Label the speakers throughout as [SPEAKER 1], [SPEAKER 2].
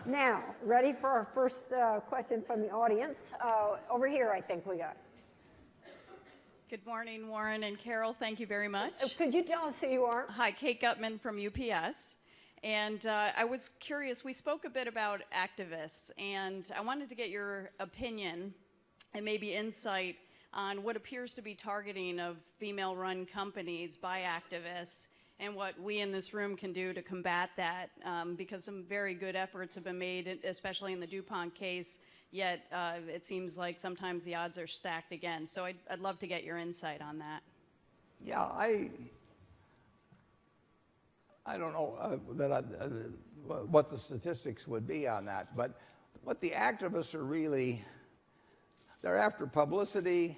[SPEAKER 1] Now, ready for our first question from the audience. Over here, I think we got.
[SPEAKER 2] Good morning, Warren and Carol. Thank you very much.
[SPEAKER 1] Could you tell us who you are?
[SPEAKER 2] Hi, Kate Gutman from UPS. And I was curious, we spoke a bit about activists, and I wanted to get your opinion and maybe insight on what appears to be targeting of female-run companies by activists and what we in this room can do to combat that, because some very good efforts have been made, especially in the DuPont case, yet it seems like sometimes the odds are stacked again. So I'd love to get your insight on that.
[SPEAKER 3] Yeah, I don't know what the statistics would be on that, but what the activists are really, they're after publicity,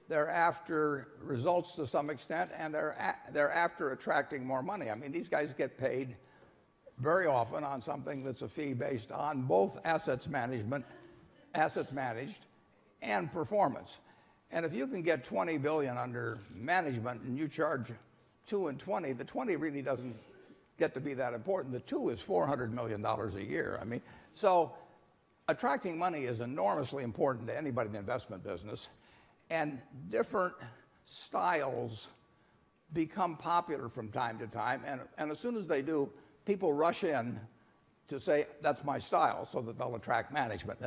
[SPEAKER 3] they're after results to some extent, and they're after attracting more money. I mean, these guys get paid very often on something that's a fee based on both assets managed, and performance. And if you can get 20 billion under management and you charge 2 and 20, the 20 really doesn't get to be that important. The 2 is $400 million a year. I mean, so attracting money is enormously important to anybody in the investment business, and different styles become popular from time to time, and as soon as they do, people rush in to say, that's my style, so that they'll attract management.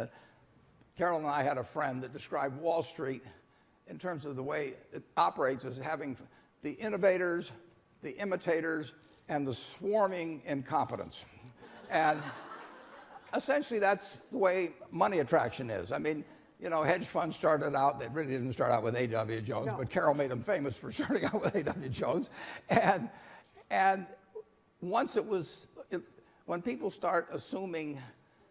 [SPEAKER 3] Carol and I had a friend that described Wall Street in terms of the way it operates as having the innovators, the imitators, and the swarming incompetents. And essentially that's the way money attraction is. I mean, you know, hedge funds started out, they really didn't start out with A.W. Jones, no. But Carol made them famous for starting out with A.W. Jones. And once when people start assuming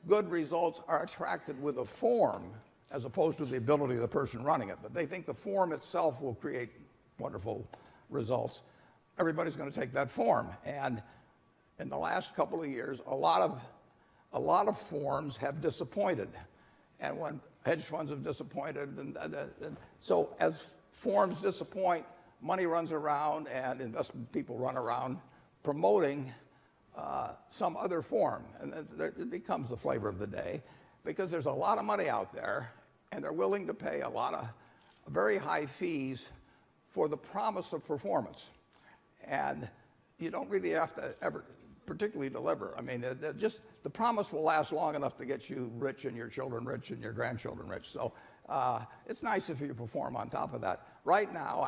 [SPEAKER 3] good results are attracted with a form as opposed to the ability of the person running it, but they think the form itself will create wonderful results, everybody's going to take that form. And in the last couple of years, a lot of forms have disappointed. And when hedge funds have disappointed, and so as forms disappoint, money runs around and investment people run around promoting some other form. And it becomes the flavor of the day because there's a lot of money out there and they're willing to pay a lot of very high fees for the promise of performance. And you don't really have to ever particularly deliver. I mean, just the promise will last long enough to get you rich and your children rich and your grandchildren rich. So it's nice if you perform on top of that. Right now,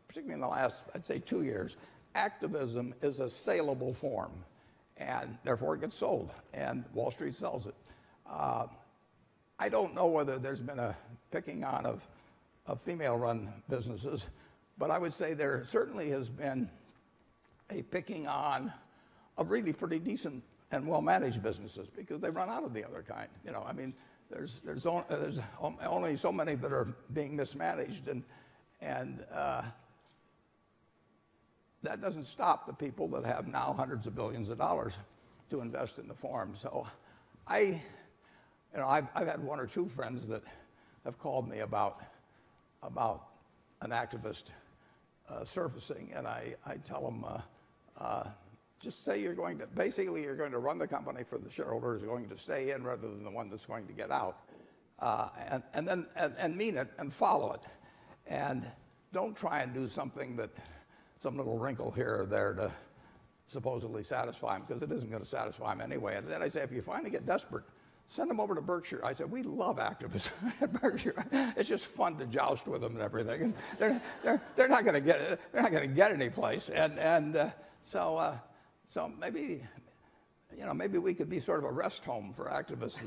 [SPEAKER 3] particularly in the last, I'd say 2 years, activism is a saleable form, and therefore it gets sold, and Wall Street sells it. I don't know whether there's been a picking on of female-run businesses, but I would say there certainly has been a picking on of really pretty decent and well-managed businesses because they run out of the other kind. You know, I mean, there's only so many that are being mismanaged, and that doesn't stop the people that have now hundreds of billions of dollars to invest in the form. So I've had 1 or 2 friends that have called me about an activist surfacing, and I tell them, just say you're going to run the company for the shareholders, going to stay in rather than the one that's going to get out, and mean it and follow it, and don't try and do something that some little wrinkle here or there to supposedly satisfy them, because it isn't going to satisfy them anyway. And then I say, if you finally get desperate, send them over to Berkshire. I said, we love activists at Berkshire. It's just fun to joust with them and everything. And they're not going to get it. They're not going to get any place. So maybe, you know, maybe we could be sort of a rest home for activists.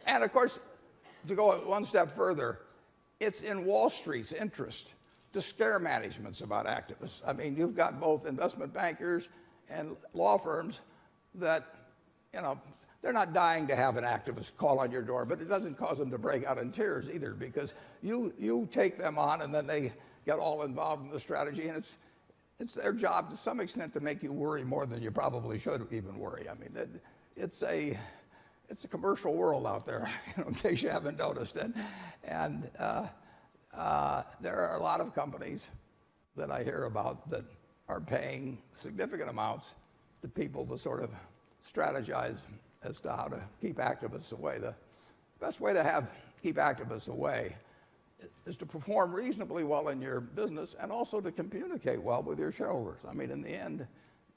[SPEAKER 3] And of course, to go one step further, it's in Wall Street's interest to scare managements about activists. I mean, you've got both investment bankers and law firms that, you know, they're not dying to have an activist call on your door, but it doesn't cause them to break out in tears either, because you take them on and then they get all involved in the strategy, and it's their job to some extent to make you worry more than you probably should even worry. I mean, it's a commercial world out there, you know, in case you haven't noticed it. And there are a lot of companies that I hear about that are paying significant amounts to people to sort of strategize as to how to keep activists away. The best way to keep activists away is to perform reasonably well in your business and also to communicate well with your shareholders. I mean, in the end,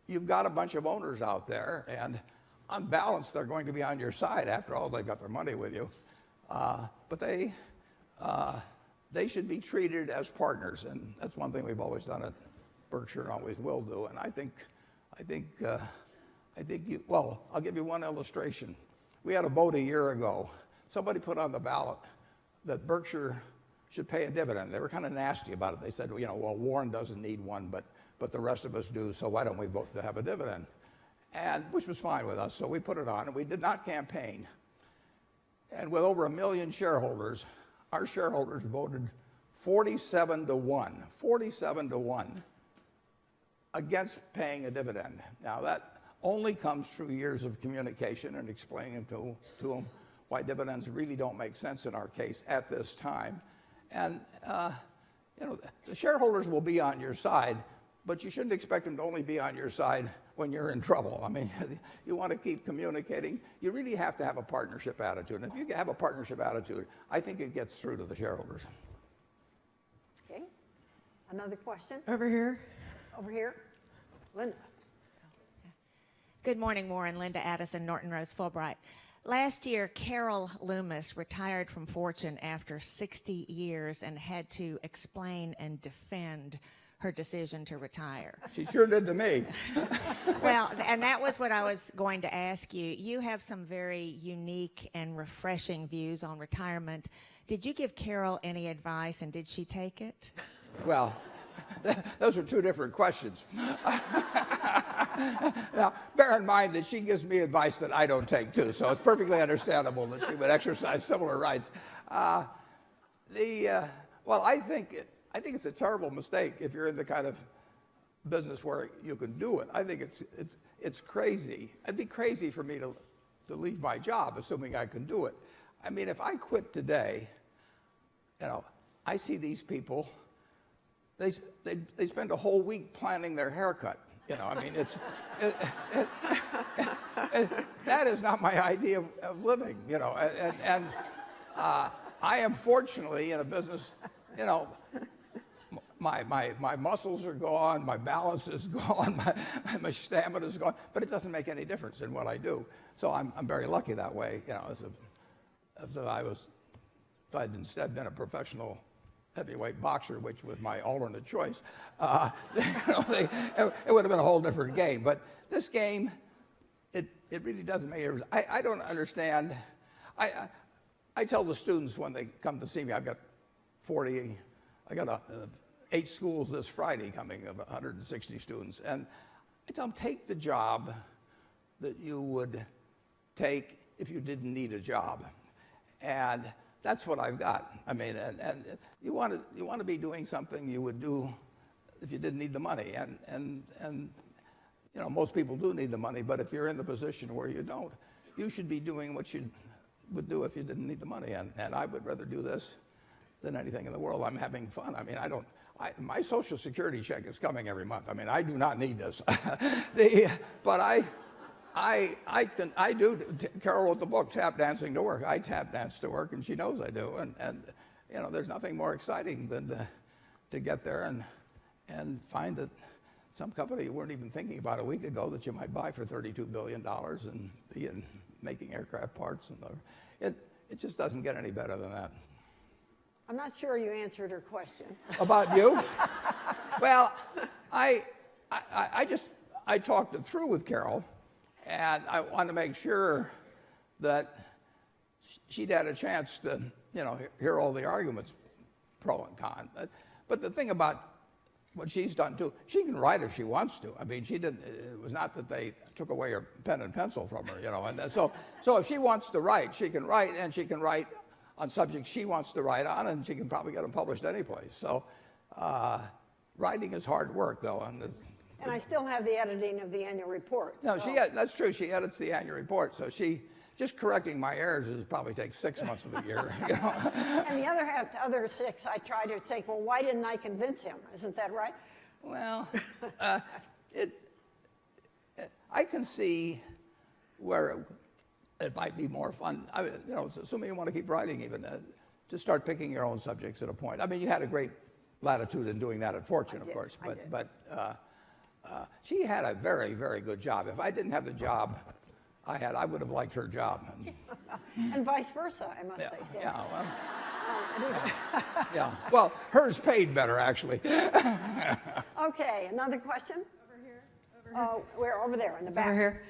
[SPEAKER 3] you've got a bunch of owners out there, and on balance, they're going to be on your side. After all, they've got their money with you. But they should be treated as partners, and that's one thing we've always done at Berkshire and always will do. And I think well, I'll give you one illustration. We had a vote a year ago. Somebody put on the ballot that Berkshire should pay a dividend. They were kind of nasty about it. They said, well, Warren doesn't need one, but the rest of us do, so why don't we vote to have a dividend? And which was fine with us, so we put it on, and we did not campaign. And with over 1 million shareholders, our shareholders voted 47 to 1 against paying a dividend. Now that only comes through years of communication and explaining to them why dividends really don't make sense in our case at this time. And the shareholders will be on your side, but you shouldn't expect them to only be on your side when you're in trouble. I mean, you want to keep communicating. You really have to have a partnership attitude. And if you have a partnership attitude, I think it gets through to the shareholders.
[SPEAKER 1] Okay. Another question?
[SPEAKER 4] Over here.
[SPEAKER 1] Over here. Linda.
[SPEAKER 5] Good morning, Warren. Linda Addison, Norton Rose Fulbright. Last year, Carol Loomis retired from Fortune after 60 years and had to explain and defend her decision to retire.
[SPEAKER 3] She sure did to me.
[SPEAKER 5] Well, and that was what I was going to ask you. You have some very unique and refreshing views on retirement. Did you give Carol any advice, and did she take it?
[SPEAKER 3] Well, those are two different questions. Now, bear in mind that she gives me advice that I don't take too, so it's perfectly understandable that she would exercise similar rights. Well, I think it's a terrible mistake if you're in the kind of business where you can do it. I think it's crazy. It'd be crazy for me to leave my job, assuming I can do it. I mean, if I quit today, I see these people. They spend a whole week planning their haircut. I mean, that is not my idea of living. And I am fortunately in a business. My muscles are gone, my balance is gone, my stamina is gone, but it doesn't make any difference in what I do. So I'm very lucky that way. If I'd instead been a professional heavyweight boxer, which was my alternate choice, it would have been a whole different game. But this game, it really doesn't make any difference. I don't understand. I tell the students when they come to see me, I've got 8 schools this Friday coming of 160 students, and I tell them, take the job that you would take if you didn't need a job. And that's what I've got. I mean, and you want to be doing something you would do if you didn't need the money. And most people do need the money, but if you're in the position where you don't, you should be doing what you would do if you didn't need the money. And I would rather do this than anything in the world. I'm having fun. I mean, my Social Security check is coming every month. I mean, I do not need this. But I do. Carol wrote the book, Tap Dancing to Work. I tap dance to work, and she knows I do. And there's nothing more exciting than to get there and find that some company you weren't even thinking about a week ago that you might buy for $32 billion and be in making aircraft parts. And it just doesn't get any better than that.
[SPEAKER 1] I'm not sure you answered her question.
[SPEAKER 3] About you? Well, I talked it through with Carol, and I wanted to make sure that she'd had a chance to, hear all the arguments, pro and con. But the thing about what she's done too, she can write if she wants to. I mean, she didn't. It was not that they took away her pen and pencil from her, And so if she wants to write, she can write, and she can write on subjects she wants to write on, and she can probably get them published anyplace. So writing is hard work, though.
[SPEAKER 1] And I still have the editing of the annual report.
[SPEAKER 3] No, that's true. She edits the annual report. So just correcting my errors probably takes 6 months of the year.
[SPEAKER 1] And the other 6, I try to think, well, why didn't I convince him? Isn't that right?
[SPEAKER 3] Well, I can see where it might be more fun. I mean, assuming you want to keep writing, even to start picking your own subjects at a point. I mean, you had a great latitude in doing that at Fortune, of course, but she had a very, very good job. If I didn't have the job I had, I would have liked her job.
[SPEAKER 1] And vice versa, I must say. So.
[SPEAKER 3] Yeah. Yeah. Well, hers paid better, actually.
[SPEAKER 1] Okay, another question? Over here. We're over there in the back.
[SPEAKER 4] Over here.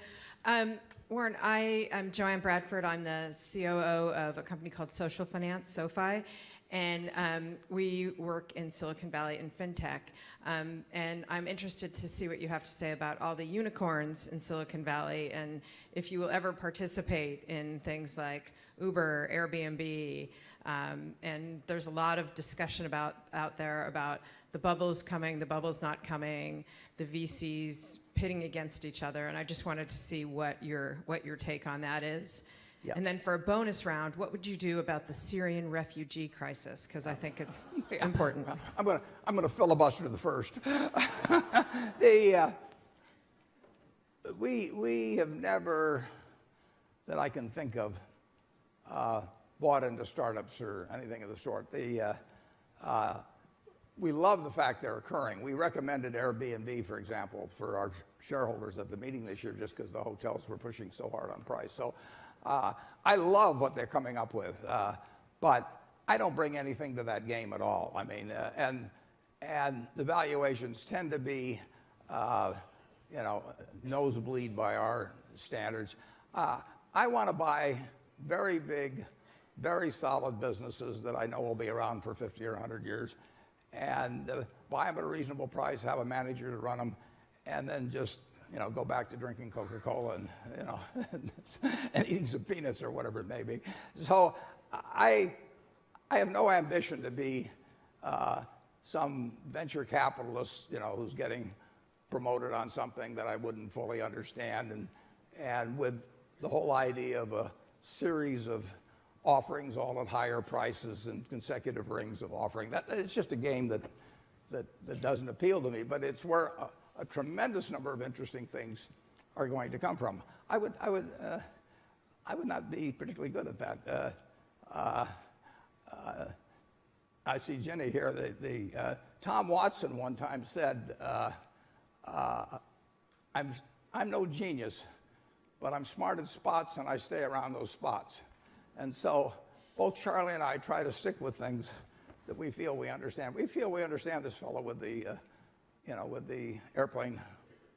[SPEAKER 4] Warren, I am Joanne Bradford. I'm the COO of a company called Social Finance, SoFi, and we work in Silicon Valley in fintech. And I'm interested to see what you have to say about all the unicorns in Silicon Valley, and if you will ever participate in things like Uber, Airbnb, and there's a lot of discussion out there about the bubbles coming, the bubbles not coming, the VCs pitting against each other, and I just wanted to see what your take on that is.
[SPEAKER 3] Yeah.
[SPEAKER 4] And then for a bonus round, what would you do about the Syrian refugee crisis? Because I think it's important.
[SPEAKER 3] I'm gonna filibuster the first. We have never, that I can think of, bought into startups or anything of the sort. We love the fact they're occurring. We recommended Airbnb, for example, for our shareholders at the meeting this year just because the hotels were pushing so hard on price. So I love what they're coming up with, but I don't bring anything to that game at all. I mean, and the valuations tend to be, nosebleed by our standards. I want to buy very big, very solid businesses that I know will be around for 50 or 100 years, and buy them at a reasonable price, have a manager to run them, and then just go back to drinking Coca-Cola and and eating some peanuts or whatever it may be. So I have no ambition to be some venture capitalist, who's getting promoted on something that I wouldn't fully understand, and with the whole idea of a series of offerings all at higher prices and consecutive rings of offering. It's just a game that doesn't appeal to me, but it's where a tremendous number of interesting things are going to come from. I would not be particularly good at that. I see Jenny here. Tom Watson one time said, "I'm no genius, but I'm smart at spots, and I stay around those spots." And so both Charlie and I try to stick with things that we feel we understand. We feel we understand this fellow with the airplane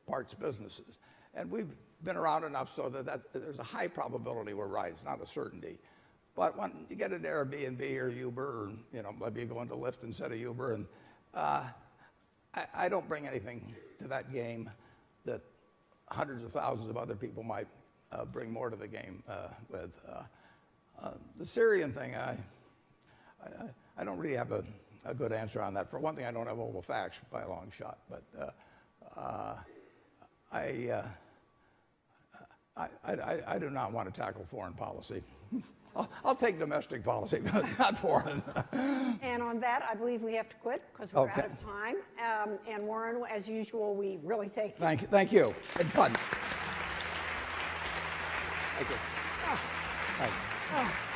[SPEAKER 3] parts businesses. And we've been around enough so that there's a high probability we're right. It's not a certainty. But when you get into Airbnb or Uber, or maybe you go into Lyft instead of Uber, and I don't bring anything to that game that hundreds of thousands of other people might bring more to the game with. The Syrian thing, I don't really have a good answer on that. For one thing, I don't have all the facts by a long shot, but I do not want to tackle foreign policy. I'll take domestic policy, but not foreign.
[SPEAKER 1] And on that, I believe we have to quit because we're out of time. And Warren, as usual, we really thank you.
[SPEAKER 3] Thank you. It's been fun. Thank you.
[SPEAKER 1] Oh.
[SPEAKER 3] Thanks.
[SPEAKER 1] Oh.